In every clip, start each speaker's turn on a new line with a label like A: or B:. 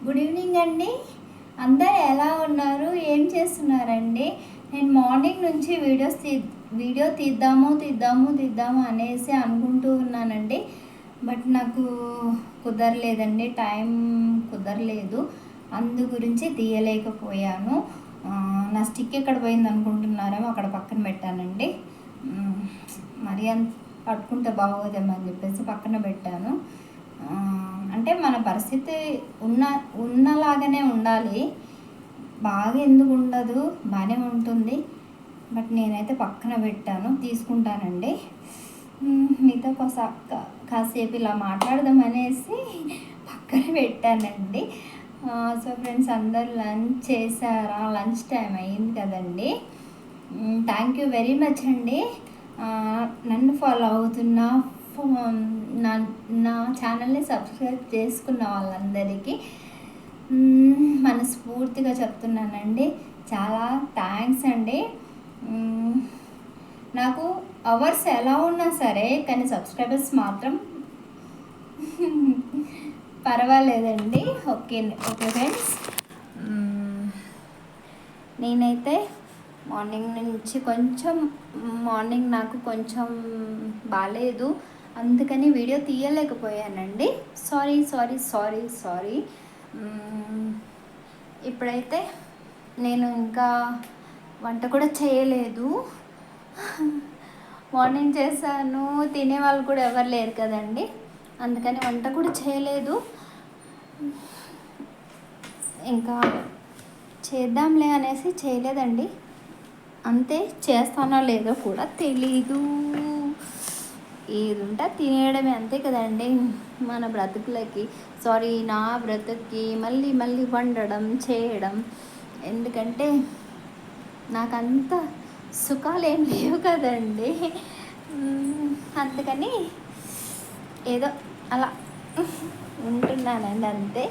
A: Good evening అండి. అందరు ఎలా ఉన్నారు? ఏం చేస్తున్నారండి? నేను మార్నింగ్ నుంచి వీడియో తీద్దాము అనేసి అనుకుంటూ ఉన్నానండి. బట్ నాకు కుదరలేదండి, టైం కుదరలేదు. అందు గురించి తీయలేకపోయాను. నా స్టిక్ ఎక్కడ పోయింది అనుకుంటున్నారేమో, అక్కడ పక్కన పెట్టానండి. మరి అంత పట్టుకుంటే బాగోదేమో అని చెప్పేసి పక్కన పెట్టాను. అంటే మన పరిస్థితి ఉన్నలాగానే ఉండాలి. బాగా ఎందుకు ఉండదు, బాగానే ఉంటుంది. బట్ నేనైతే పక్కన పెట్టాను, తీసుకుంటానండి. మీతో కాసేపు ఇలా మాట్లాడదామనేసి పక్కన పెట్టానండి. సో ఫ్రెండ్స్, అందరూ లంచ్ చేశారా? లంచ్ టైం అయింది కదండి. థ్యాంక్ యూ వెరీ మచ్ అండి. నన్ను ఫాలో అవుతున్న నా ఛానల్ని సబ్స్క్రైబ్ చేసుకున్న వాళ్ళందరికీ మనస్ఫూర్తిగా చెప్తున్నానండి, చాలా థ్యాంక్స్ అండి. నాకు అవర్స్ ఎలా ఉన్నా సరే, కానీ సబ్స్క్రైబర్స్ మాత్రం పర్వాలేదండి. ఓకే ఫ్రెండ్స్, నేనైతే మార్నింగ్ నాకు కొంచెం బాగాలేదు, అందుకని వీడియో తీయలేకపోయానండి. సారీ. ఇప్పుడైతే నేను ఇంకా వంట కూడా చేయలేదు. మార్నింగ్ చేశాను, తినేవాళ్ళు కూడా ఎవరు లేరు కదండి, అందుకని వంట కూడా చేయలేదు. ఇంకా చేద్దాంలే అనేసి చేయలేదండి. అంతే, చేస్తానో లేదో కూడా తెలీదు. ఏదుంటే తినేయడమే, అంతే కదండి మన బ్రతుకులకి. నా బ్రతుక్కి మళ్ళీ వండడం చేయడం ఎందుకంటే నాకంత సుఖాలు ఏం లేవు కదండి. అందుకని ఏదో అలా ఉంటున్నానండి, అంతే.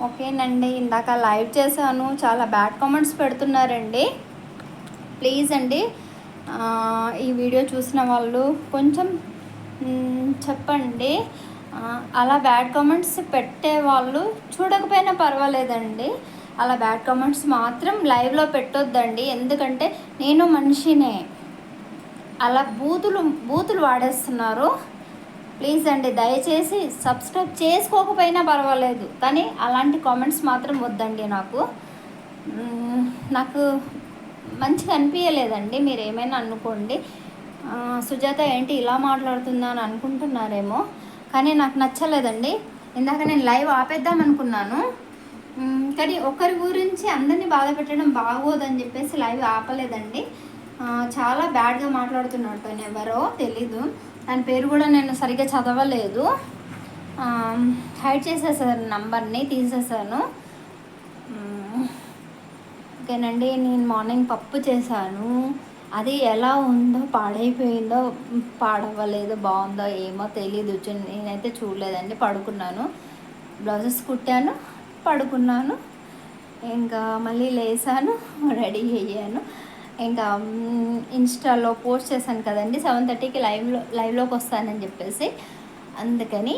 A: ఓకేనండి, ఇందాక లైవ్ చేశాను, చాలా బ్యాడ్ కామెంట్స్ పెడుతున్నారండి. ప్లీజ్ అండి, ఈ వీడియో చూసిన వాళ్ళు కొంచెం చెప్పండి. అలా బ్యాడ్ కామెంట్స్ పెట్టే వాళ్ళు చూడకపోయినా పర్వాలేదండి. అలా బ్యాడ్ కామెంట్స్ మాత్రం లైవ్లో పెట్టొద్దండి, ఎందుకంటే నేను మనిషినే. అలా బూతులు వాడేస్తున్నారు. ప్లీజ్ అండి, దయచేసి సబ్స్క్రైబ్ చేసుకోకపోయినా పర్వాలేదు, కానీ అలాంటి కామెంట్స్ మాత్రం వద్దండి. నాకు మంచిగా అనిపించలేదండి. మీరు ఏమైనా అనుకోండి. సుజాత ఏంటి ఇలా మాట్లాడుతుందా అని అనుకుంటున్నారేమో, కానీ నాకు నచ్చలేదండి. ఇందాక నేను లైవ్ ఆపేద్దాం అనుకున్నాను, కానీ ఒకరి గురించి అందరినీ బాధ పెట్టడం బాగోదని చెప్పేసి లైవ్ ఆపలేదండి. చాలా బ్యాడ్గా మాట్లాడుతున్నాడు, తను ఎవరో తెలీదు, దాని పేరు కూడా నేను సరిగ్గా చదవలేదు. హైడ్ చేసేసాను, నంబర్ని తీసేసాను. ఓకేనండి, నేను మార్నింగ్ పప్పు చేశాను. అది ఎలా ఉందో, పాడైపోయిందో, పాడవ్వలేదో, బాగుందో ఏమో తెలీదు. నేనైతే చూడలేదండి, పడుకున్నాను. బ్లౌజెస్ కుట్టాను, పడుకున్నాను. ఇంకా మళ్ళీ లేసాను, రెడీ అయ్యాను. ఇంకా ఇన్స్టాలో పోస్ట్ చేశాను కదండి, 7:30కి లైవ్లోకి వస్తానని చెప్పేసి, అందుకని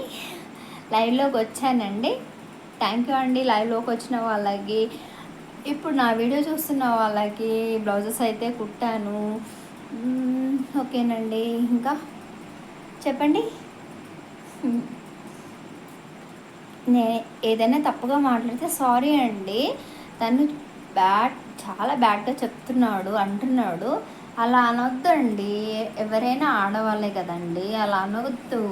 A: లైవ్లోకి వచ్చానండి. థ్యాంక్ యూ అండి లైవ్లోకి వచ్చిన వాళ్ళకి. ఇప్పుడు నా వీడియో చూస్తున్న వాళ్ళకి బ్లౌజెస్ అయితే కుట్టాను. ఓకేనండి, ఇంకా చెప్పండి. ఏదైనా తప్పుగా మాట్లాడితే సారీ అండి. తను చాలా బ్యాడ్గా అంటున్నాడు. అలా అనొద్దండి, ఎవరైనా ఆడవాళ్ళే కదండి, అలా అనొద్దు.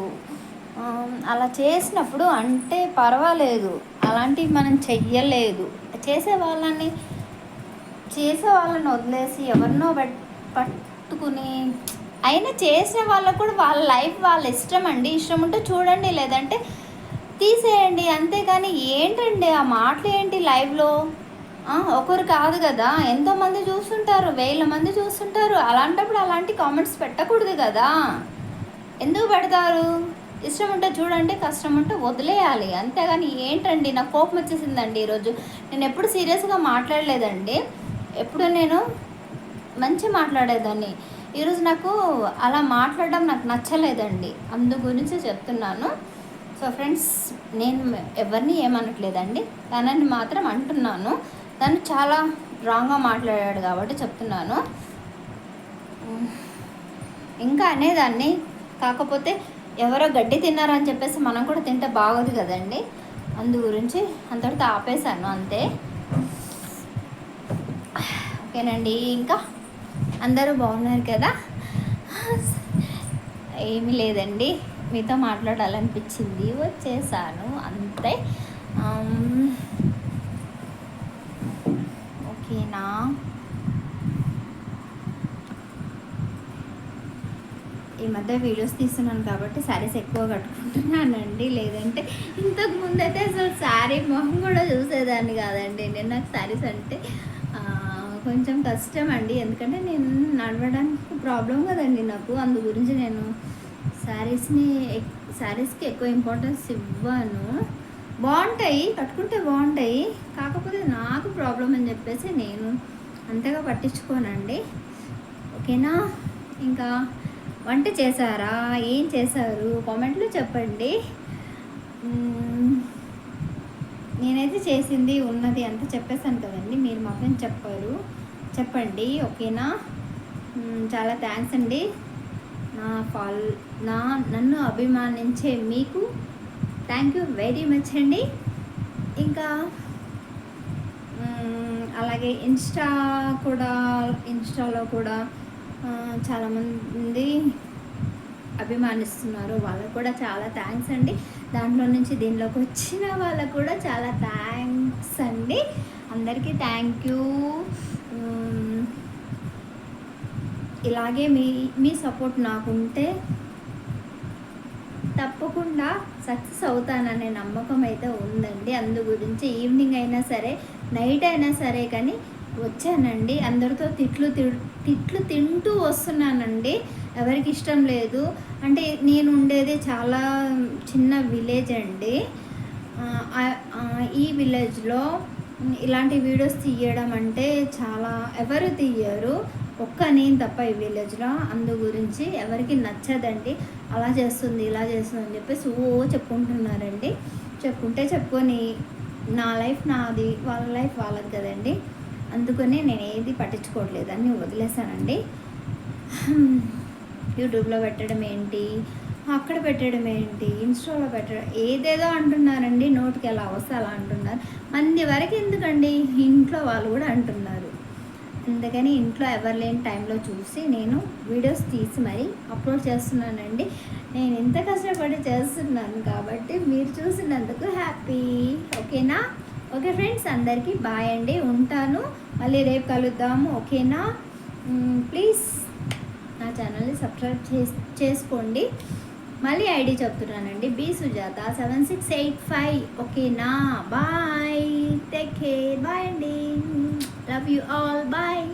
A: అలా చేసినప్పుడు అంటే పర్వాలేదు, అలాంటివి మనం చెయ్యలేదు. చేసే వాళ్ళని వదిలేసి ఎవరినో పట్టుకుని అయినా చేసిన వాళ్ళకు కూడా వాళ్ళ లైఫ్ వాళ్ళ ఇష్టం అండి. ఇష్టం ఉంటే చూడండి, లేదంటే తీసేయండి, అంతేగాని ఏంటండి ఆ మాటలు ఏంటి లైవ్లో? ఒకరు కాదు కదా, ఎంతోమంది చూస్తుంటారు, 1000 మంది చూస్తుంటారు. అలాంటప్పుడు అలాంటి కామెంట్స్ పెట్టకూడదు కదా. ఎందుకు పెడతారు? ఇష్టం ఉంటే చూడండి, కష్టం ఉంటే వదిలేయాలి, అంతేగాని ఏంటండి. నాకు కోపం వచ్చేసిందండి ఈరోజు. నేను ఎప్పుడు సీరియస్గా మాట్లాడలేదండి, ఎప్పుడు నేను మంచి మాట్లాడేదాన్ని. ఈరోజు నాకు అలా మాట్లాడడం నాకు నచ్చలేదండి, అందు గురించి చెప్తున్నాను. సో ఫ్రెండ్స్, నేను ఎవరిని ఏమనట్లేదండి, తనని మాత్రం అంటున్నాను. తను చాలా రాంగ్గా మాట్లాడాడు కాబట్టి చెప్తున్నాను. ఇంకా అనేదాన్ని, కాకపోతే ఎవరో గడ్డి తిన్నారని చెప్పేసి మనం కూడా తింటే బాగోదు కదండి. అందు గురించి అంతటితో ఆపేశాను అంతే. ఓకేనండి, ఇంకా అందరూ బాగున్నారు కదా? ఏమీ లేదండి, మీతో మాట్లాడాలనిపించింది, వచ్చేసాను అంతే. ఓకేనా? ఈ మధ్య వీడియోస్ తీస్తున్నాను కాబట్టి శారీస్ ఎక్కువ కట్టుకుంటున్నానండి. లేదంటే ఇంతకు ముందైతే అసలు శారీ మొహం కూడా చూసేదాన్ని కాదండి. నేను నాకు శారీస్ అంటే కొంచెం కష్టం అండి, ఎందుకంటే నేను నడవడానికి ప్రాబ్లం కదండి నాకు. అందు గురించి నేను శారీస్కి ఎక్కువ ఇంపార్టెన్స్ ఇవ్వను. బాగుంటాయి, కట్టుకుంటే బాగుంటాయి, కాకపోతే నాకు ప్రాబ్లం అని చెప్పేసి నేను అంతగా పట్టించుకోనండి. ఓకేనా? ఇంకా వంట చేశారా? ఏం చేశారు? కామెంట్లో చెప్పండి. నేనైతే చేసింది ఉన్నది అంతా చెప్పేశాను కదండి, మీరు మాత్రం చెప్పండి. ఓకేనా? చాలా థ్యాంక్స్ అండి. నన్ను అభిమానించే మీకు థ్యాంక్ యూ వెరీ మచ్ అండి. ఇంకా అలాగే ఇన్స్టాలో కూడా చాలామంది అభిమానిస్తున్నారు, వాళ్ళకు కూడా చాలా థ్యాంక్స్ అండి. దాంట్లో నుంచి దీనిలోకి వచ్చిన వాళ్ళకు కూడా చాలా థ్యాంక్స్ అండి. అందరికీ థ్యాంక్ యూ. ఇలాగే మీ సపోర్ట్ నాకుంటే తప్పకుండా సక్సెస్ అవుతాననే నమ్మకం అయితే ఉందండి. అందు గురించి ఈవినింగ్ అయినా సరే, నైట్ అయినా సరే కానీ వచ్చానండి. అందరితో తిట్లు తింటూ వస్తున్నానండి. ఎవరికి ఇష్టం లేదు. అంటే నేను ఉండేది చాలా చిన్న విలేజ్ అండి. ఈ విలేజ్లో ఇలాంటి వీడియోస్ తీయడం అంటే చాలా ఎవరు తీయరు, ఒక్క నేను తప్ప ఈ విలేజ్లో. అందు గురించి ఎవరికి నచ్చదండి. అలా చేస్తుంది, ఇలా చేస్తుంది అని చెప్పేసి చెప్పుకుంటున్నారండి. చెప్పుకొని నా లైఫ్ నాది, వాళ్ళ లైఫ్ వాళ్ళది కదండి. అందుకని నేను ఏది పట్టించుకోవట్లేదు, అన్నీ వదిలేసానండి. యూట్యూబ్లో పెట్టడం ఏంటి, అక్కడ పెట్టడం ఏంటి, ఇన్స్టాలో పెట్టడం ఏదేదో అంటున్నారండి. నోటికి ఎలా వస్తే అలా అంటున్నారు. మంది వరకు ఎందుకండి, ఇంట్లో వాళ్ళు కూడా అంటున్నారు. అందుకని ఇంట్లో ఎవరు లేని టైంలో చూసి నేను వీడియోస్ తీసి మరీ అప్లోడ్ చేస్తున్నానండి. నేను ఇంత కష్టపడి చేస్తున్నాను కాబట్టి మీరు చూసినందుకు హ్యాపీ. ఓకేనా? ఓకే ఫ్రెండ్స్, అందరికీ బాయ్ అండి, ఉంటాను. మళ్ళీ రేపు కలుద్దాము. ఓకేనా? ప్లీజ్ నా ఛానల్ని సబ్స్క్రైబ్ చేసుకోండి. మళ్ళీ ఐడి చెప్తున్నానండి, bsujata7685. ఓకేనా? బాయ్, టేక్ కేర్, బాయ్ అండి, లవ్ యూ ఆల్, బాయ్.